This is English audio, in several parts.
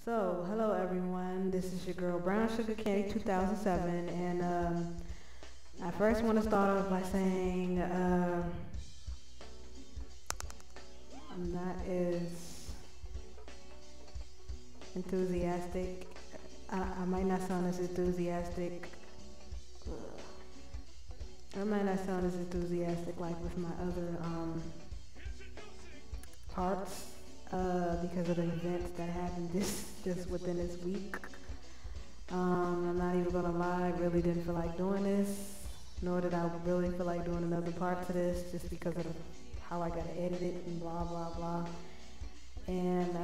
So, hello everyone, this is your girl Brown Sugar Candy 2007, and I first want to start off by saying I'm not as enthusiastic. I might not sound as enthusiastic. I might not sound as enthusiastic like with my other parts. Because of the events that happened just within this week. I'm not even gonna lie, I really didn't feel like doing this, nor did I really feel like doing another part to this, just because of how I gotta edit it and blah blah blah. And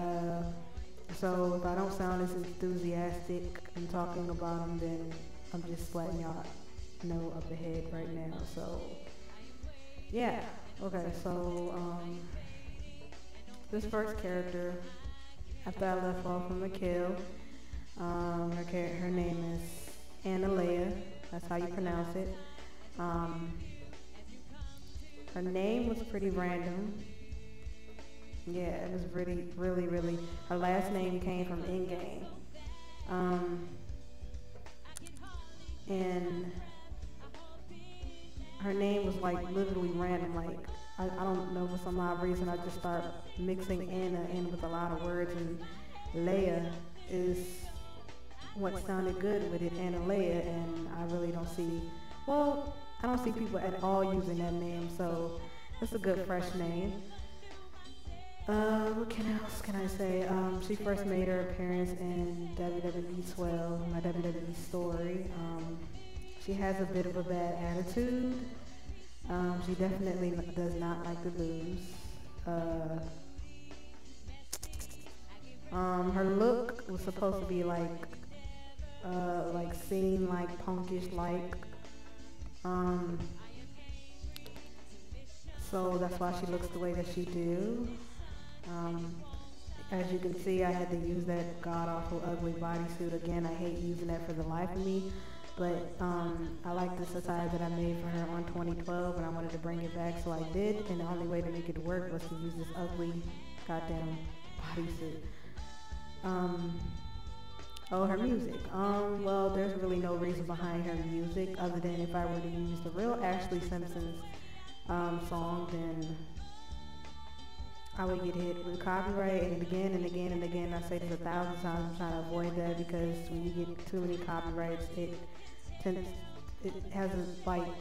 so if I don't sound as enthusiastic in talking about them, then I'm just letting y'all know up ahead right now. So yeah, okay, so this first character, after I left off from Mikhail, her name is Airsoʟ, that's how you pronounce it. Her name was pretty random. Yeah, it was really, her last name came from in-game. And her name was like literally random, like I don't know, for some odd reason I just start mixing Anna in with a lot of words, and Leia is what sounded good with it, Airsoʟ, and I really don't see, well, I don't see people at all using that name, so it's a good fresh name. What else can I say? She first made her appearance in WWE 12, my WWE story. She has a bit of a bad attitude. She definitely does not like to lose. Her look was supposed to be like seen like punkish like. So that's why she looks the way that she do. As you can see, I had to use that god-awful ugly bodysuit again. I hate using that for the life of me. But I like the attire that I made for her on 2012, and I wanted to bring it back, so I did. And the only way to make it work was to use this ugly goddamn bodysuit. Oh, her music. Well, there's really no reason behind her music other than if I were to use the real Ashley Simpson's song, then I would get hit with copyright, and again and again and again. I say this 1,000 times. I'm trying to avoid that, because when you get too many copyrights, it has a like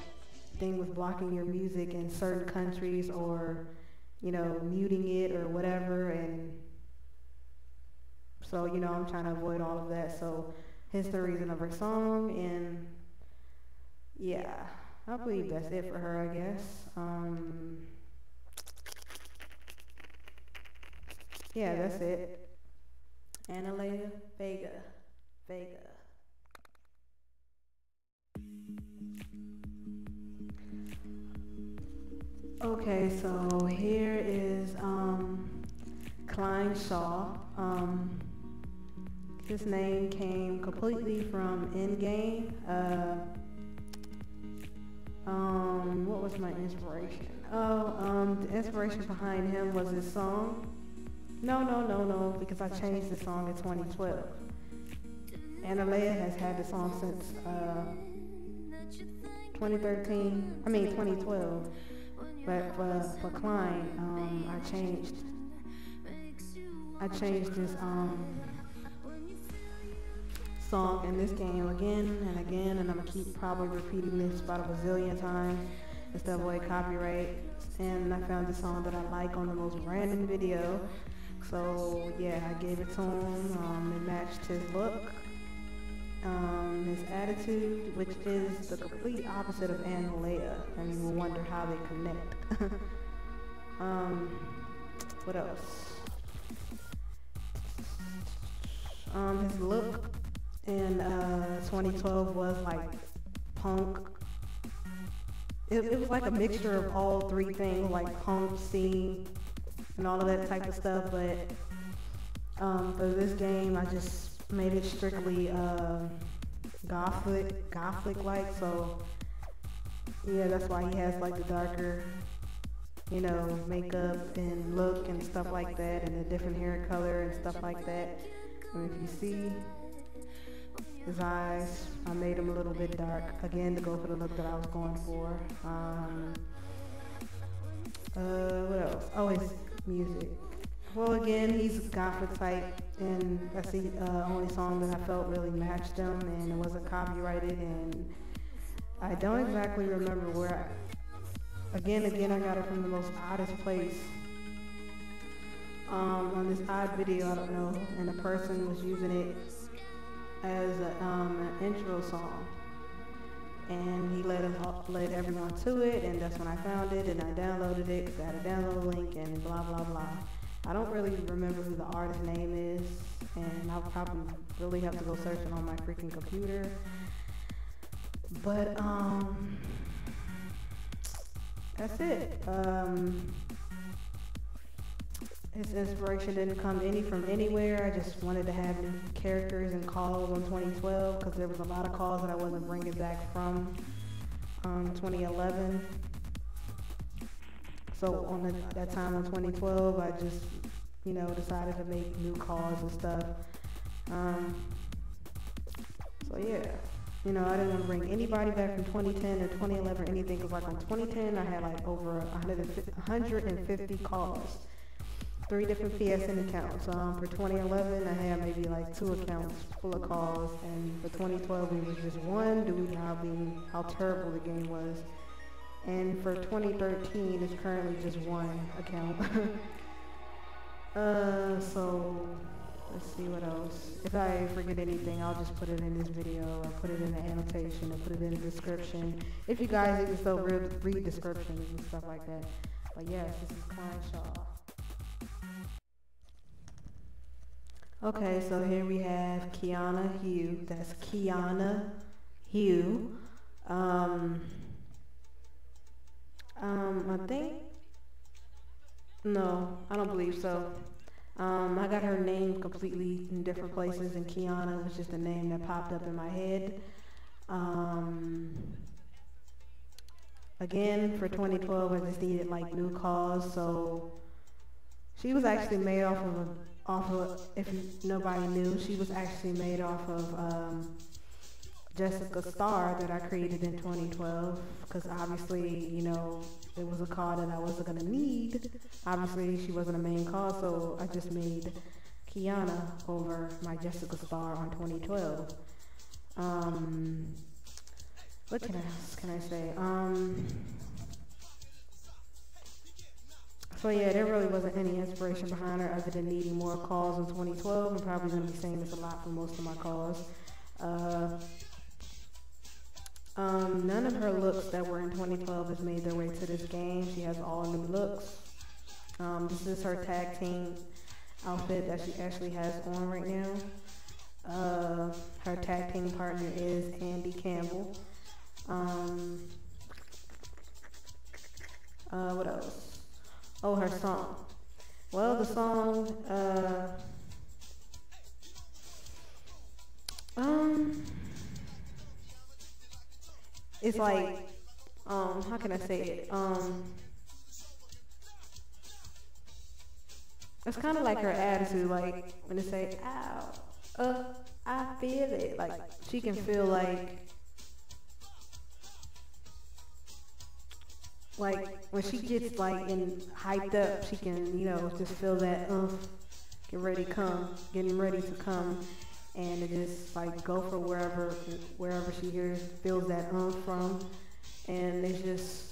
thing with blocking your music in certain countries, or muting it or whatever. And so I'm trying to avoid all of that. So here's the reason of her song, and yeah, I believe that's it for her, I guess. Yeah, that's it. Airsoʟ Vega. Okay, so here is Klein Shaw. His name came completely from in-game. What was my inspiration? The inspiration behind him was his song. No, because I changed the song in 2012. Airsoʟ has had the song since 2012. But for Klein, I changed his song in this game again and again, and I'm gonna keep probably repeating this about a bazillion times just to avoid copyright. And I found the song that I like on the most random video. So yeah, I gave it to him. It matched his look, his attitude, which is the complete opposite of Airsoʟ, and you will wonder how they connect. What else? His look in 2012 was like punk. It was like a mixture of all three things, like punk, scene, and all of that type of stuff. But for this game, I just made it strictly gothic like. So yeah, that's why he has like the darker, makeup and look and stuff like that, and a different hair color and stuff like that. And if you see his eyes, I made them a little bit dark, again to go for the look that I was going for. What else? Oh, his music. Well, again, he's gothic type, and that's the only song that I felt really matched him, and it wasn't copyrighted, and I don't exactly remember where Again, I got it from the most oddest place. On this odd video, I don't know, and a person was using it as an intro song. And he led everyone to it, and that's when I found it, and I downloaded it because I had a download link and blah, blah, blah. I don't really remember who the artist's name is, and I'll probably really have to go searching on my freaking computer. But, that's it. His inspiration didn't come from anywhere. I just wanted to have new characters and calls on 2012 because there was a lot of calls that I wasn't bringing back from 2011. So on that time in 2012, I just, decided to make new calls and stuff. So yeah. I didn't want to bring anybody back from 2010 or 2011 or anything, because like on 2010 I had like over 150 calls, 3 different PSN accounts. For 2011 I had maybe like 2 accounts full of calls, and for 2012 it was just 1 due to how terrible the game was. And for 2013 it's currently just 1 account. So let's see what else. If I forget anything, I'll just put it in this video, or put it in the annotation, or put it in the description. If you guys even still read descriptions and stuff like that. But yes, this is Kýana. Okay, so here we have Kiana Hughes. That's Kiana Hughes. I think, no, I don't believe so. I got her name completely in different places, and Kiana was just a name that popped up in my head. Again, for 2012, I just needed like new calls, so she was actually made off of, if nobody knew, she was actually made off of Jessica Star that I created in 2012, because obviously, it was a call that I wasn't going to need. Obviously, she wasn't a main call, so I just made Kiana over my Jessica Star on 2012. What else can I say? So yeah, there really wasn't any inspiration behind her other than needing more calls in 2012. I'm probably going to be saying this a lot for most of my calls. None of her looks that were in 2012 has made their way to this game. She has all new looks. This is her tag team outfit that she actually has on right now. Her tag team partner is Andy Campbell. What else? Oh, her song. Well, the song, it's like, how can I say it? It's kind of like her attitude, like when they say, ow, I feel it. Like she can feel like when she gets like hyped up, she can, just feel that getting ready to come. And it just like go for wherever she feels that from, and it's just,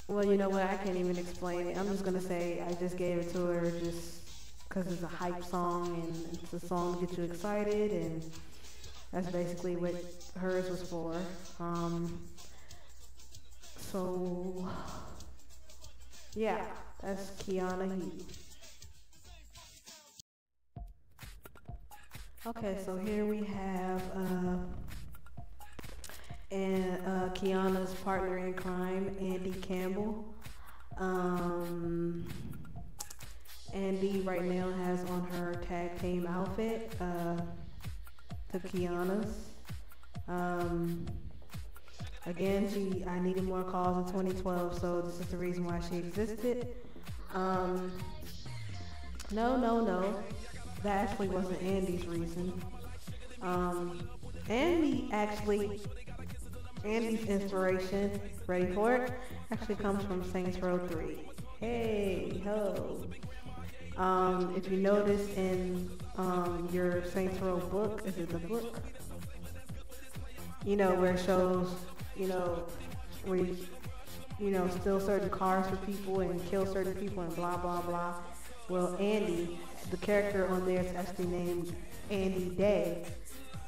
well, you know what, I can't even explain it. I'm just gonna say I just gave it to her just because it's a hype song, and it's a song to get you excited, and that's basically what hers was for. So yeah, that's Kiana Hughes. Okay, so here we have Kiana's partner in crime, Andy Campbell. Andy right now has on her tag team outfit to Kiana's. Again, I needed more calls in 2012, so this is the reason why she existed. No. that actually wasn't Andy's reason. Andy's inspiration, ready for it, actually comes from Saints Row 3. Hey ho. If you notice in your Saints Row book, is it the book? You know, where it shows, you know, where you know, steal certain cars for people and kill certain people and blah blah blah. Well, Andy, the character on there, is actually named Andy Day,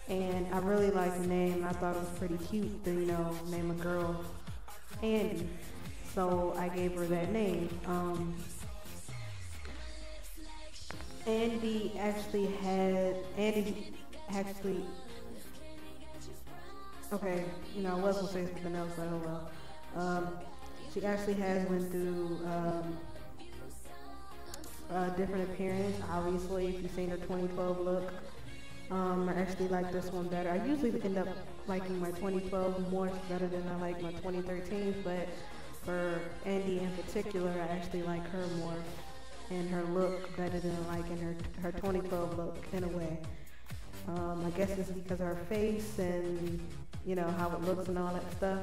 and I really like the name. I thought it was pretty cute to, you know, name a girl Andy, so I gave her that name. Andy actually, okay, you know, I was gonna say something else, but oh well. She actually has went through different appearance. Obviously, if you've seen her 2012 look, I actually like this one better. I usually end up liking my 2012 more better than I like my 2013, but for Andy in particular, I actually like her more and her look better than I like in her 2012 look in a way. I guess it's because of her face and, you know, how it looks and all that stuff.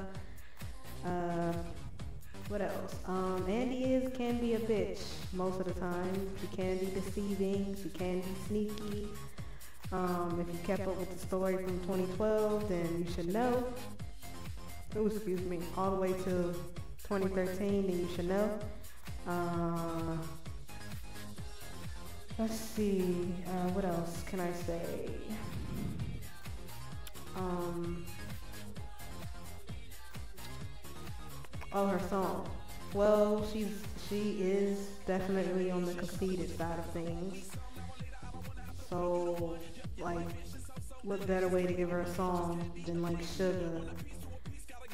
What else? Andy can be a bitch most of the time. She can be deceiving. She can be sneaky. If you kept up with the story from 2012, then you should know. Oh, excuse me. All the way to 2013, then you should know. Let's see. What else can I say? Oh, her song. Well, she is definitely on the conceited side of things. So, like, what better way to give her a song than like Sugar?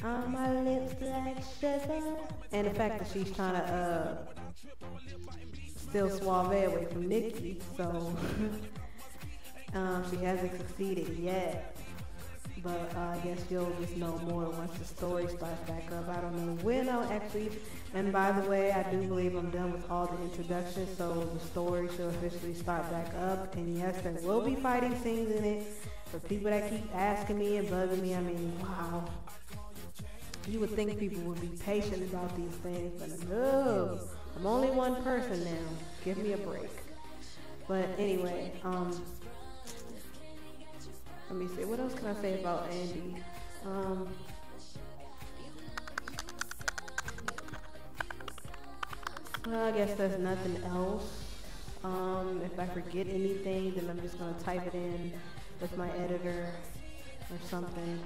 On my lips like sugar. And the fact that she's trying to steal Suave away from Nikki, so she hasn't succeeded yet. But I guess you'll just know more once the story starts back up. I don't know when I'll actually, and by the way, I do believe I'm done with all the introductions, so the story should officially start back up. And yes, there will be fighting scenes in it. For people that keep asking me and bugging me, I mean, wow. You would think people would be patient about these things, but no. I'm only one person now. Give me a break. But anyway, let me see. What else can I say about Andy? Well, I guess there's nothing else. If I forget anything, then I'm just gonna type it in with my editor or something.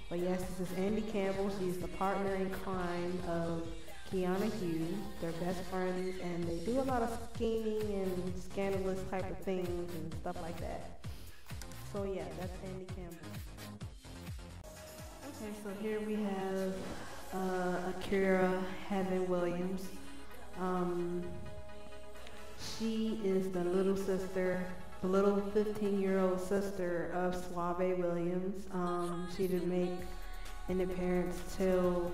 But yes, this is Andy Campbell. She's the partner in crime of Kiana Hughes. They're best friends, and they do a lot of scheming and scandalous type of things and stuff like that. So yeah, that's Andy Campbell. Okay, so here we have Airsoʟ Williams. She is the little sister, the little 15-year-old sister of Suave Williams. She didn't make an appearance till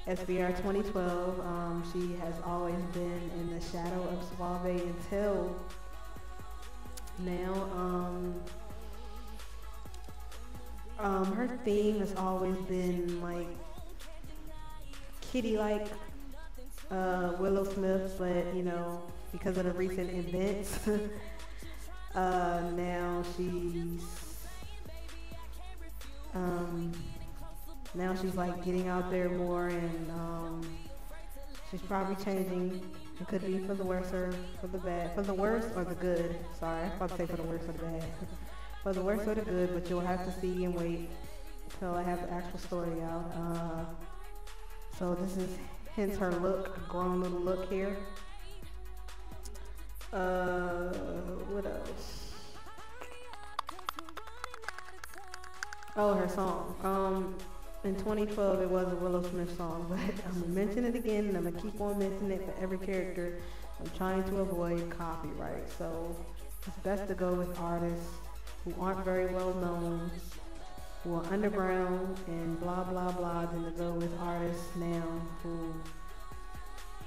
SBR 2012. She has always been in the shadow of Suave until now. Her theme has always been like kitty-like Willow Smith, but you know, because of the recent events, now she's like getting out there more, and she's probably changing. It could be for the worse or for the bad, for the worse or the good. Sorry, I was about to say for the worse or the bad. For the worse or the good, but you'll have to see and wait until I have the actual story out. So this is hence her look, grown little look here. What else? Oh, her song. In 2012, it was a Willow Smith song, but I'm gonna mention it again, and I'm gonna keep on mentioning it for every character. I'm trying to avoid copyright, so it's best to go with artists who aren't very well known, who are underground and blah blah blah, than to go with artists now who,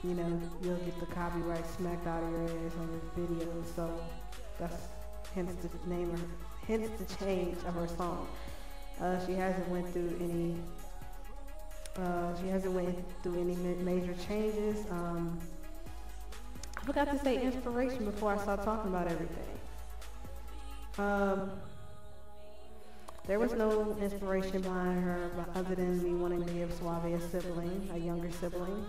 you know, you'll get the copyright smacked out of your ass on this video. So That's hence the name of hence the change of her song. She hasn't went through any. She hasn't went through any major changes. I forgot to say inspiration before I start talking about everything. There was no inspiration behind her other than me wanting to give Suave a sibling, a younger sibling.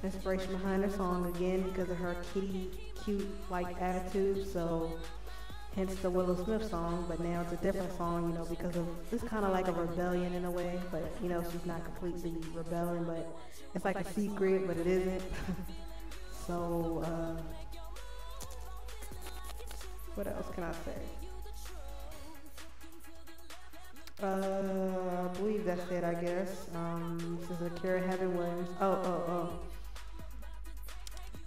Inspiration behind her song, again, because of her kitty cute like attitude, so hence the Willow Smith song, but now it's a different song, you know, because of, it's kind of like a rebellion in a way, but you know, she's not completely rebelling, but it's like a secret, but it isn't. So, what else can I say? I believe that's it, I guess. This is Akira Heaven Williams.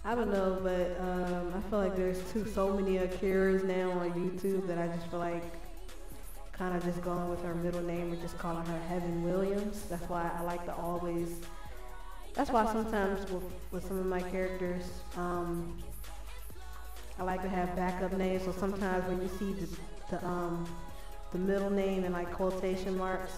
I don't know, but I feel like there's so many Akiras now on YouTube that I just feel like kind of just going with her middle name and just calling her Heaven Williams. That's why I like to always, that's why sometimes with some of my characters, I like to have backup names. So sometimes when you see the middle name in like quotation marks,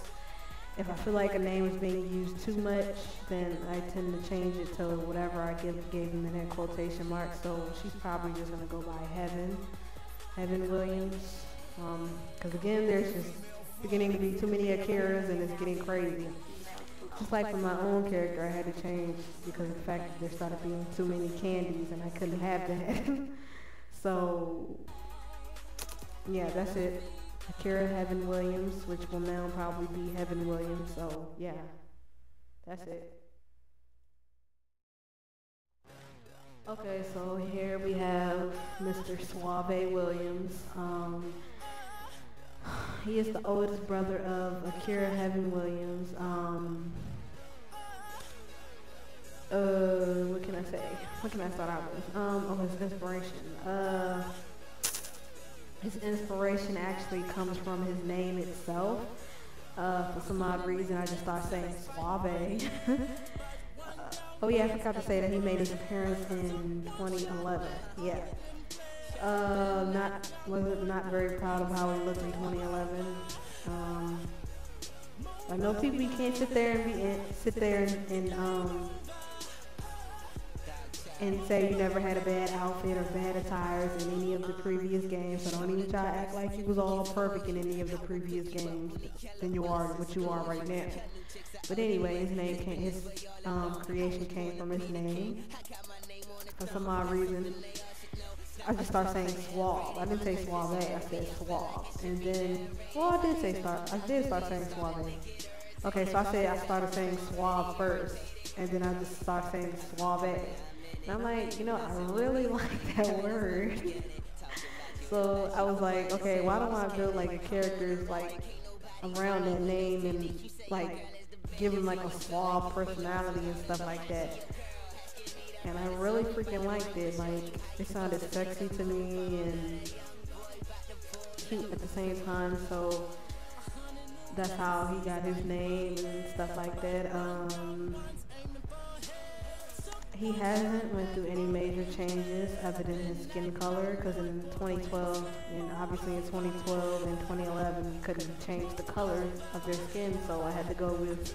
if I feel like a name is being used too much, then I tend to change it to whatever I gave them in that quotation mark. So she's probably just gonna go by Heaven Williams. Because again, there's just beginning to be too many Akiras and it's getting crazy. Just like for my own character, I had to change because of the fact that there started being too many candies and I couldn't have that. So yeah, that's it. Akira Heaven Williams, which will now probably be Heaven Williams. So yeah, that's it. Okay, so here we have Mr. Suave Williams. He is the oldest brother of Akira Heaven Williams. What can I say? What can I start out with? His inspiration. His inspiration actually comes from his name itself. For some odd reason, I just started saying Suave. Oh yeah, I forgot to say that he made his appearance in 2011. Yeah. Not very proud of how he looked in 2011. I know people, you can't sit there and say you never had a bad outfit or bad attires in any of the previous games, so don't even try to act like you was all perfect in any of the previous games than you are what you are right now. But anyway, his creation came from his name. For some odd reason, I just started saying Suave. I didn't say Suave, I said Suave. And then, well, I did start saying Suave. Okay, so I started saying Suave first, and then I just started saying Suave. And I'm like, you know, I really like that word. So I was like, okay, why don't I build like a character like around that name and like give him like a suave personality and stuff like that. And I really freaking liked it. Like, it sounded sexy to me and cute at the same time. So that's how he got his name and stuff like that. He hasn't went through any major changes other than his skin color, because in 2012, and obviously in 2012 and 2011, you couldn't change the color of their skin, so I had to go with,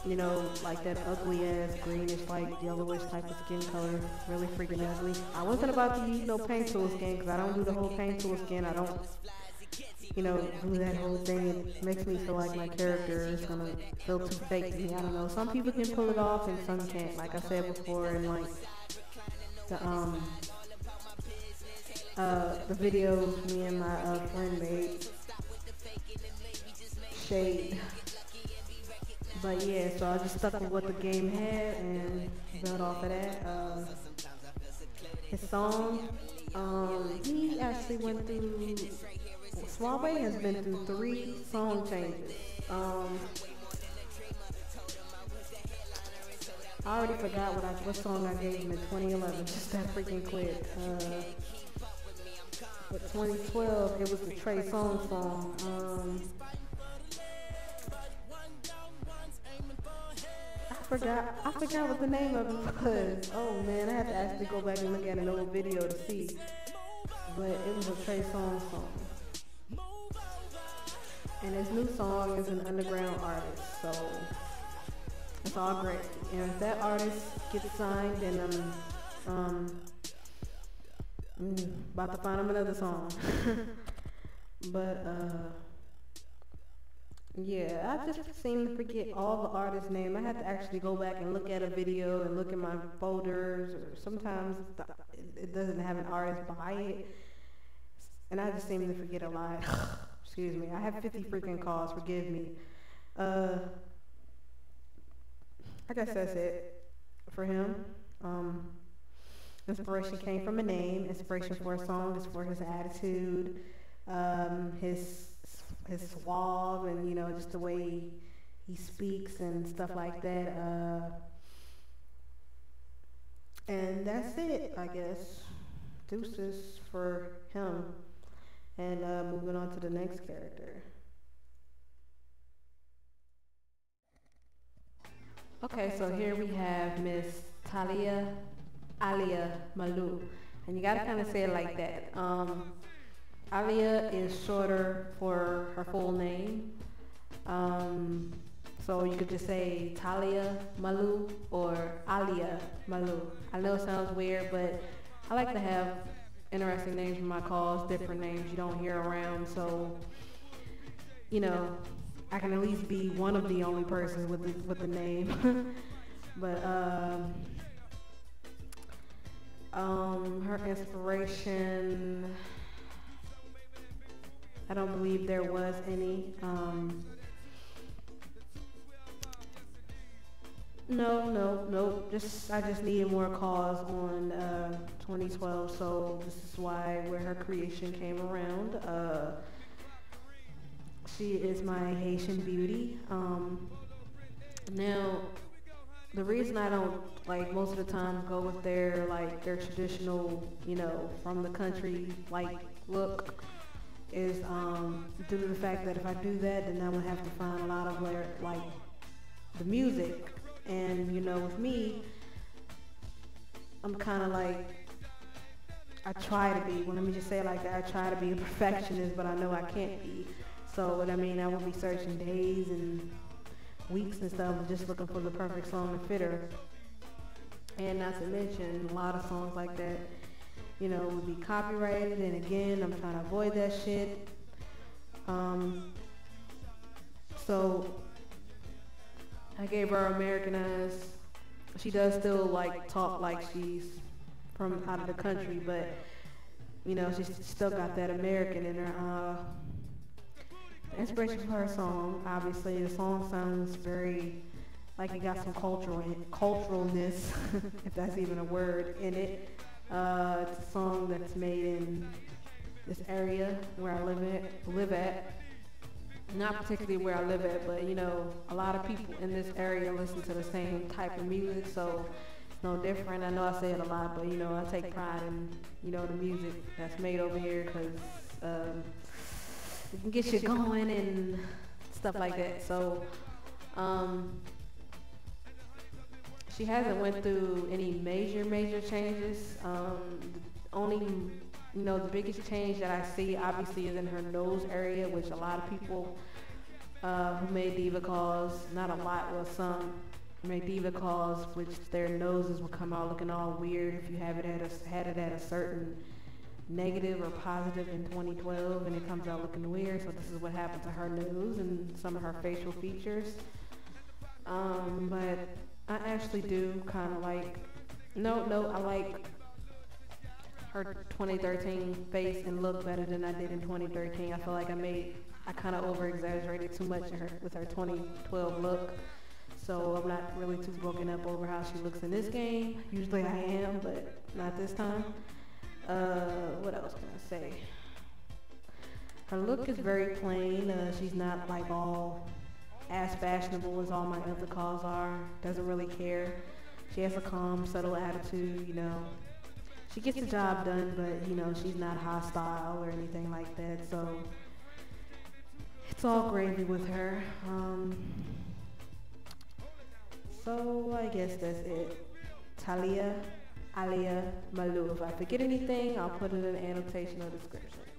you know, like that ugly ass greenish, like yellowish type of skin color. Really freaking ugly. I wasn't about to use no paint tool skin, because I don't do the whole paint tool skin. I don't, you know, do that whole thing. It makes me feel like my character is gonna feel too fake to me. I don't know. Some people can pull it off and some can't. Like I said before, in like the videos me and my friend made, Shade. But yeah, so I just stuck with what the game had and built off of that. His song, he actually went through, Suave has been through 3 song changes. I already forgot what song I gave him in 2011, just that freaking quick. But 2012, it was the Trey Songz song. I forgot what the name of it was. Oh man, I have to actually go back and look at an old video to see. but it was a Trey Songz song. And his new song is an underground artist, so it's all great. And if that artist gets signed, then I'm about to find him another song. But yeah, I just seem to forget all the artists' names. I had to actually go back and look at a video and look at my folders, or sometimes it doesn't have an artist by it, and I just seem to forget a lot. Excuse me, I have 50 freaking calls, forgive me. I guess that's it for him. Inspiration came from a name. Inspiration for a song is for his attitude, his suave, and you know, just the way he speaks and stuff like that. And that's it, I guess. Deuces for him. And moving on to the next character. Okay, so here we have Miss Talia Malou, and you gotta kind of say it like that. Alia is shorter for her full name, so you could just say Talia Malou or Alia Malou. I know it sounds weird, but I like to have interesting names for my calls, different names you don't hear around, so you know, I can at least be one of the only persons with the name. But her inspiration, I don't believe there was any. No. I just needed more calls on 2012, so this is where her creation came around. She is my Haitian beauty. Now, the reason I don't most of the time go with their traditional, you know, from the country look is due to the fact that if I do that, then I'm gonna have to find a lot of the music. And you know, with me, I'm kind of I try to be, well, let me just say it like that, I try to be a perfectionist, but I know I can't be. So, I mean, I will be searching days and weeks and stuff, just looking for the perfect song to fit her. And not to mention, a lot of songs like that, you know, would be copyrighted, and again, I'm trying to avoid that shit. So I gave her Americanized. She does still talk like she's from out of the country, but you know, she's still got that American in her. Inspiration for her song, obviously, the song sounds very it got some culturalness, if that's even a word, in it. It's a song that's made in this area where I live at. Not particularly where I live at, but you know, a lot of people in this area listen to the same type of music, so it's no different. I know I say it a lot, but you know, I take pride in, you know, the music that's made over here, because it can get you going and stuff like that. So she hasn't went through any major changes. The only, you know, the biggest change that I see obviously is in her nose area, which a lot of people who made diva calls, not a lot, well, some made diva calls, which their noses will come out looking all weird if you have it had it at a certain negative or positive in 2012, and it comes out looking weird. So this is what happened to her nose and some of her facial features. But I actually do kind of I like her 2013 face and look better than I did in 2013. I feel like I kind of over-exaggerated too much with her 2012 look. So I'm not really too broken up over how she looks in this game. Usually I am, but not this time. What else can I say? Her look is very plain. She's not all as fashionable as all my other calls are. Doesn't really care. She has a calm, subtle attitude, you know. She gets the job done, but you know, she's not hostile or anything like that. So it's all gravy with her. So I guess that's it. Talia Talia Malou. If I forget anything, I'll put it in the annotation or description.